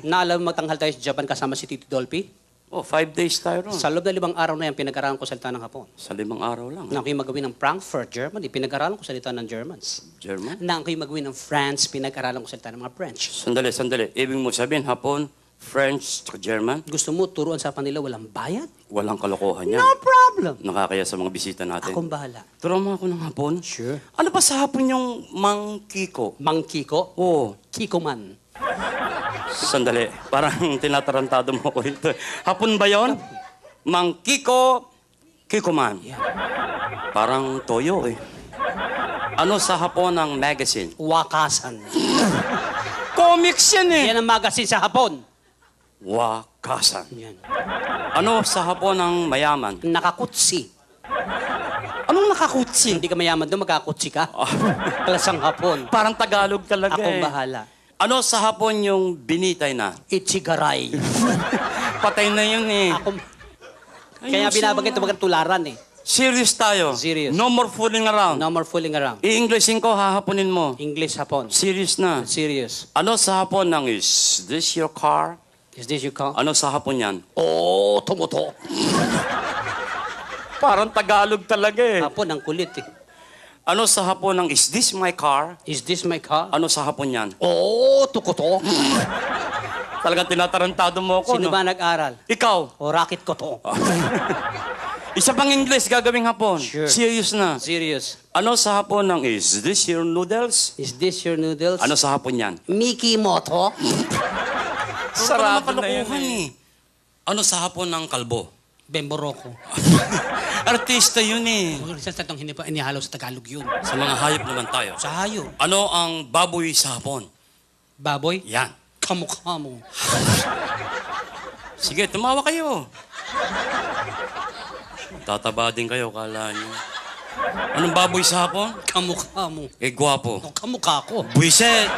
Naalam mo magtanghal tayo sa Japan kasama si Tito Dolphy? Oh, 5 days tayo ron. Sa loob na 5 araw na yan, pinag-aralan ko salita ng Hapon. Sa 5 araw lang. Na ako'y magawin ng Frankfurt, Germany, pinag-aralan ko salita ng Germans. German? Na ako'y magawin ng France, pinag-aralan ko salita ng mga French. Sandali, sandali. Ibig mo sabihin, Hapon, French, German, Gusto mo turuan sa kanila walang bayad? walang kalokohan yan. No problem! Nakakaya sa mga bisita natin. Akong bahala. Turuan mo ako ng Hapon. Sure. Ano ba sa Hapon yung Mang Kiko? Mang Kiko? Oo. Kiko man. Sandali. Parang tinatarantado mo ko ito. Hapon ba yon? Mang Kiko, Kiko man. Yeah. Parang toyo eh. Ano sa Hapon ng magazine? Wakasan. Comics yan eh. Yan ang magazine sa Hapon. Wakasan. Yan. Ano sa Hapon ng mayaman? Nakakutsi. Anong nakakutsi? Hindi ka mayaman doon, magkakutsi ka. Klasang Hapon. Parang Tagalog talaga Akong eh. bahala. Ano sa Hapon yung binitay na? Ichigaray. Patay na yun eh. Ako... Kaya binabanggit ito tularan eh. Serious tayo. Serious. No more fooling around. No more fooling around. I-Englishin ko, hahaponin mo. English Hapon. Serious na. Serious. Ano sa Hapon ng is this your car? Is this your car? Ano sa Hapon yan? Oh, tumuto. Parang Tagalog talaga eh. Hapon, ang kulit eh. Ano sa Hapon ng is this my car? Is this my car? Ano sa Hapon yan? Oh, tukuto. Talagang tinatarantado mo ako, Sino no? ba nag-aral? Ikaw. O racket ko to. Isa pang English gagawing Hapon. Sure. Serious na. Serious. Ano sa Hapon ng is this your noodles? Is this your noodles? Ano sa Hapon yan? Mickey Moto? Sarado na yun eh. Ano sa Hapon ng kalbo? Bemboroko. Artista yun eh. Sa tatong hindi pa inihalo sa Tagalog yun. Sa mga hayop naman tayo. Sa hayop. Ano ang baboy sa Hapon? Baboy? Yan. Kamukha mo. Sige, tumawa kayo. Tataba din kayo, kala nyo. Anong baboy sa Hapon? Kamukha mo. Eh, gwapo. O, kamukha ko. Buiset!